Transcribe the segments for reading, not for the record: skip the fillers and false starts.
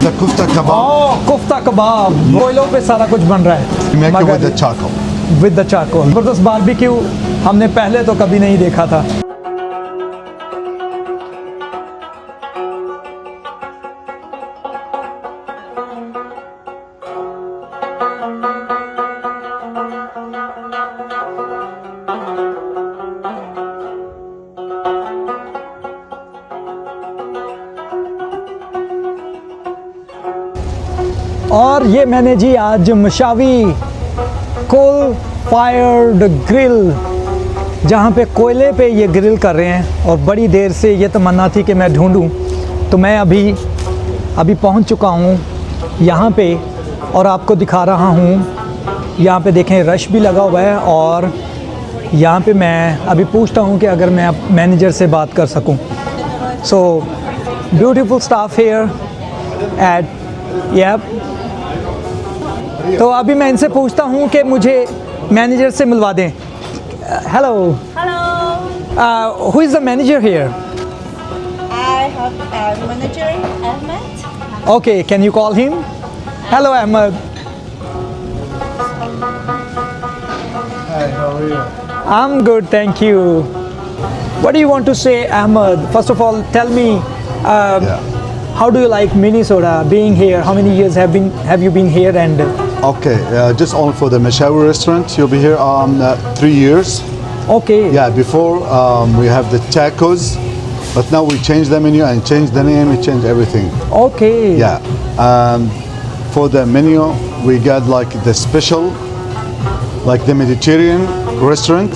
the kufta kebab. Kofta कबाब, कोयलों पे सारा कुछ बन रहा है। We make it with the charcoal. With the charcoal. जबरदस्त बारबेक्यू हमने पहले तो कभी नहीं देखा था। और ये मैंने जी आज मशावी कोल फायर्ड ग्रिल, जहाँ पे कोयले पे ये ग्रिल कर रहे हैं, और बड़ी देर से ये तमन्ना थी कि मैं ढूंढूं, तो मैं अभी पहुँच चुका हूँ यहाँ पे और आपको दिखा रहा हूँ। यहाँ पे देखें रश भी लगा हुआ है, और यहाँ पे मैं अभी पूछता हूँ कि अगर मैं मैनेजर से बात कर सकूँ। So beautiful staff here at yup. तो अभी मैं इनसे पूछता हूँ कि मुझे मैनेजर से मिलवा दें। Hello Hello, who is the manager here? I have a manager, Ahmed. Okay, can you call him? Hello Ahmed. Hi, how are you? I'm good, thank you. What do you want to say, Ahmed? First of all, tell me, how do you like Minnesota? Being here, how many years have you been here? And Okay, just only for the Mashawi restaurant. You'll be here 3 years. okay, Yeah, before we have the tacos, but now we changed the menu and changed the name. We changed everything. okay, Yeah. For the menu, we got like the special, like the Mediterranean restaurant,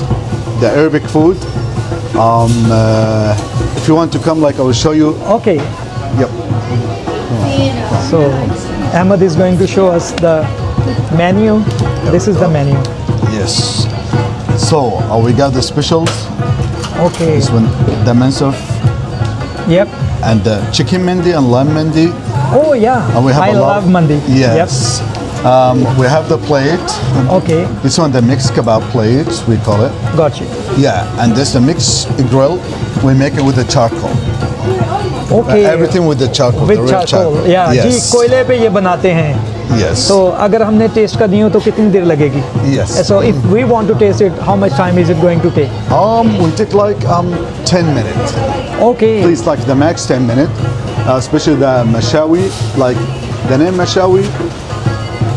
the Arabic food. If you want to come, like I will show you. okay. Yep. So Ahmed is going to show us the menu. This is the menu. Yes. So we got the specials. Okay. This one, the mansaf Yep. and the chicken mandi and lamb mandi. Oh yeah. And we have I a lot. love mandi. Yes. We have the plate. Yep. Okay. This one, the mixed kebab plate, we call it. Got you. Yeah, and this the mixed grill. We make it with the charcoal. Okay. Everything with the charcoal. With the red charcoal. Yeah. जी Yes. कोयले पे ये बनाते हैं। Yes. तो अगर हमने test करनी हो तो कितनी देर लगेगी? Yes. So if we want to taste it, how much time is it going to take? We take like 10 minutes. Okay. Please, like the max 10 minutes. Especially the mashawi. Like the name mashawi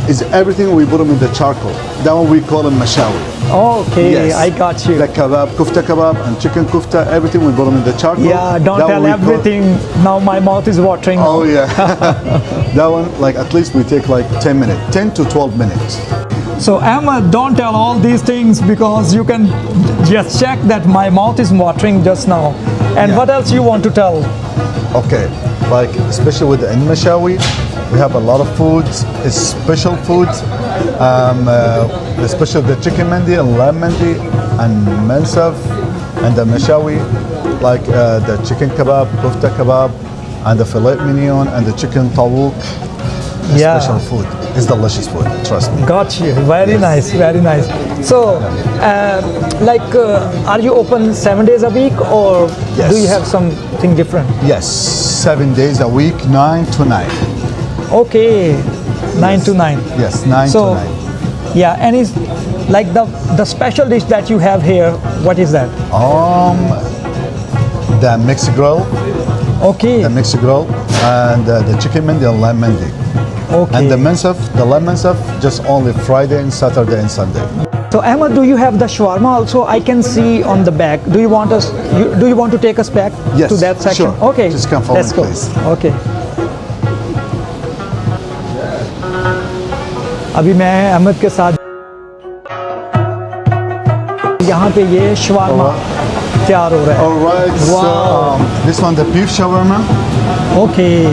is everything we put them in the charcoal. That one we call them mashawi. Okay, Yes. I got you. The kebab, kufta kebab, and chicken kufta, everything we put them in the charcoal. Yeah, don't That tell one we call- everything. Now my mouth is watering. Oh yeah. That one, like at least we take like 10 minutes, 10 to 12 minutes. So Ahmed, don't tell all these things because you can just check that my mouth is watering just now. And Yeah. what else you want to tell? Okay, like especially with the mashawi, we have a lot of foods. It's special foods, especially the chicken mandi and lamb mandi and mansaf and the mashawi, like the chicken kebab, kufta kebab, and the filet mignon and the chicken tawuk. Yeah. Special food. It's delicious food. Trust me. Got you. Very Yes. nice, very nice. So, are you open 7 days a week, or Yes. do you have something different? Yes, 7 days a week, 9 to 9. Okay, 9 to 9. Yes, 9 So, to 9. yeah, and it's like the special dish that you have here. What is that? The mixed grill, Okay. the mixed grill, and the chicken mandi and lamb mandi. Okay. And the mansaf, the lamb mansaf, just only Friday and Saturday and Sunday. So Ahmed, do you have the shawarma also? I can see on the back. Do you want to take us back Yes, to that section? sure. Okay. Just come forward, Let's go. please. Okay. अभी मैं अहमद के साथ यहाँ पे ये shawarma तैयार हो रहा है। Alright, so Wow. this one the beef shawarma Okay.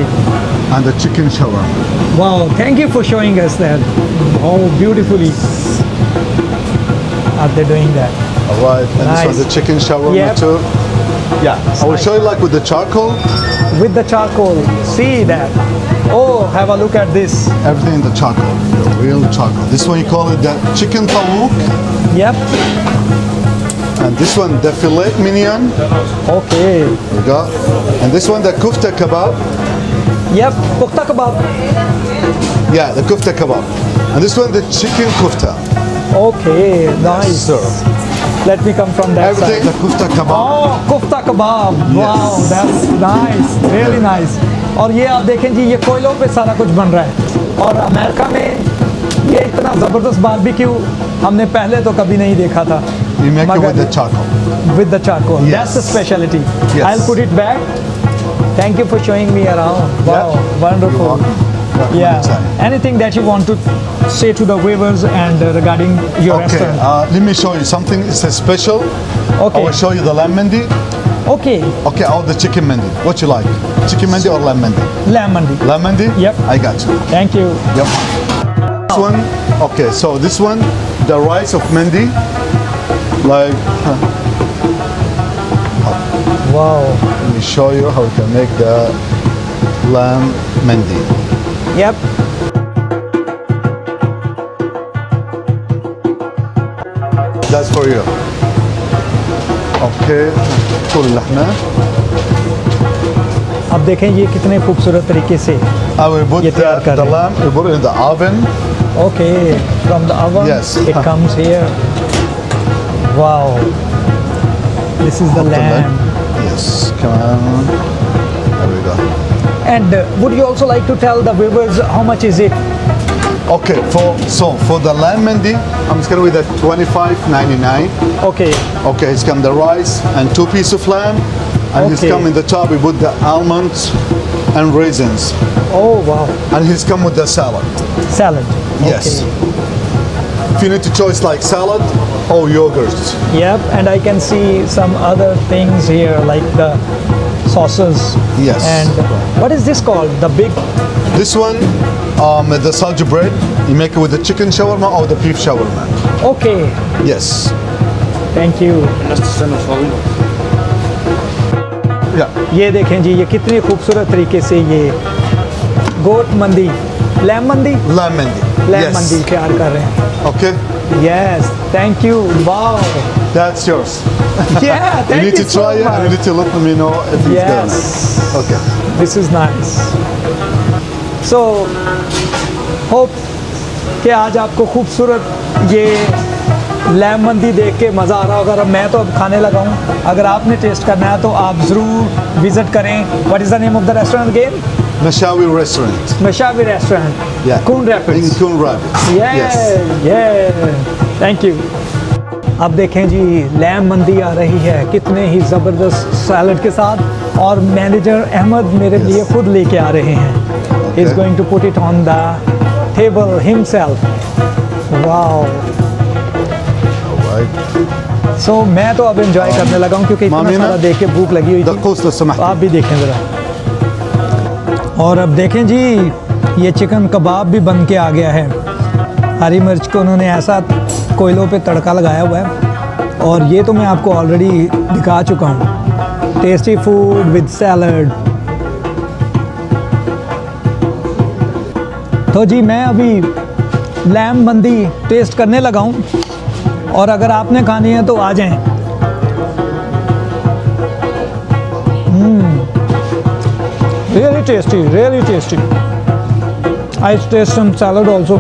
and the chicken shawarma. Wow. Thank you for showing us that. How beautifully are they doing that? Alright, and this Nice. one the chicken shawarma Yep. too. Yeah, I will show you like with the charcoal, With the charcoal. See that? Oh, have a look at this. everything in the charcoal, the real charcoal. This one you call it the chicken tawuk, Yep. and this one the filet mignon. Okay. We got, and this one the kufta kebab. Yep, pukta kebab. Yeah, the kufta kebab. And this one, the chicken kufta. Okay, nice. sir. Let me come from that Everything, side. the kufta kebab. Oh, kufta kebab. Wow, that's nice. Really nice. और ये आप देखें जी, ये कोयलों पे सारा कुछ बन रहा है। और अमेरिका में ये इतना ज़बरदस्त बारबेक्यू हमने पहले तो कभी नहीं देखा था। We make it मगर- with the charcoal. With the charcoal. Yes. That's the specialty. Yes. I'll put it back. Thank you for showing me around. Wow, Yeah. wonderful. You're welcome. Welcome Yeah. anytime. Anything that you want to say to the viewers and regarding your Okay, restaurant? let me show you something. It's a special. Okay. I will show you the lamb mandi. Okay, Okay, or the chicken mandi. What you like? Chicken mandi or lamb mandi? lamb mandi. Lamb mandi? Yep. I got you. Thank you. Yep. This one, okay, so this one, the rice of mandi, like, Wow. let me show you how we can make the lamb mandi. Yep. That's for you. Okay, طول اللحمة. अब देखें ये कितने खूबसूरत तरीके से. I will put ये तैयार कर the रहे हैं. lamb, we put it in the oven. Okay, from the oven. Yes. It comes here. Wow. This is the lamb. Yes, come on. There we go. And would you also like to tell the viewers how much is it? Okay, for the lamb mandi, I'm just gonna with the $25.99. Okay. Okay, it's come the rice and 2 pieces of lamb, and he's Okay. come in the top. We put the almonds and raisins, Oh wow. and he's come with the salad. Salad. Yes. Okay. If you need to choose like salad or yogurt. Yep. And I can see some other things here like the sauces. Yes. And what is this called? The big. This one, the salsa bread, you make it with the chicken shawarma or the beef shawarma. Okay. Yes. Thank you. Yeah. ये देखें जी, ये कितने खूबसूरत तरीके से ये गोट मंदी, lamb मंदी, Lamb mandi. Lamb Yes. मंदी तैयार कर रहे हैं. Okay. Yes. Thank you. Wow. That's yours. Yeah. You Thank need you to so try it, and you much. need to let me know if it's Yes. good. Okay. This is nice. So, hope कि आज आपको खूबसूरत ये lamb मंदी देख के मज़ा आ रहा होगा. और मैं तो अब खाने लगा हूँ. अगर आपने टेस्ट करना है तो आप ज़रूर विज़िट करें. What is the name of the restaurant again? Mashawi restaurant. Mashawi Restaurant. Yeah. Coon Rapids. In Coon Rapids. Yeah, Yes. yeah. Thank you. अब देखें जी, लैम मंदी आ रही है कितने ही ज़बरदस्त सैलड के साथ, और मैनेजर अहमद मेरे लिए खुद लेके आ रहे हैं. He is Okay. going to put it on the table himself. Wow. Right. So मैं तो अब enjoy करने लगा हूँ क्योंकि इतना मामी ना, सारा देख के भूख लगी हुई थी. दक्कोस तो समझ. आप भी देखें ज़रा. और अब देखें जी, ये चिकन कबाब भी बन के आ गया है. हरी मिर्च को उन्होंने ऐसा कोयलों पे तड़का लगाया हुआ है, और ये तो मैं आपको ऑलरेडी दिखा चुका हूँ. Tasty food with salad. तो जी मैं अभी लैम मंदी टेस्ट करने लगा हूँ, और अगर आपने खानी है तो आ जाएं. Really tasty, really tasty. I taste some salad also.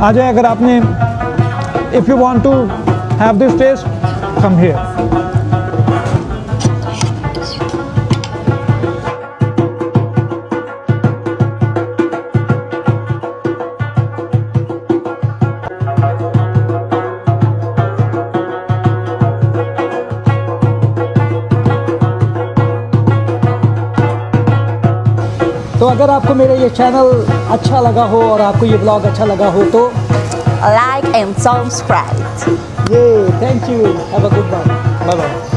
आ जाए अगर आपने, if you want to have this taste, come here. तो अगर आपको मेरा ये चैनल अच्छा लगा हो और आपको ये ब्लॉग अच्छा लगा हो तो Like and subscribe. ये thank you. Have a good bye. Bye bye.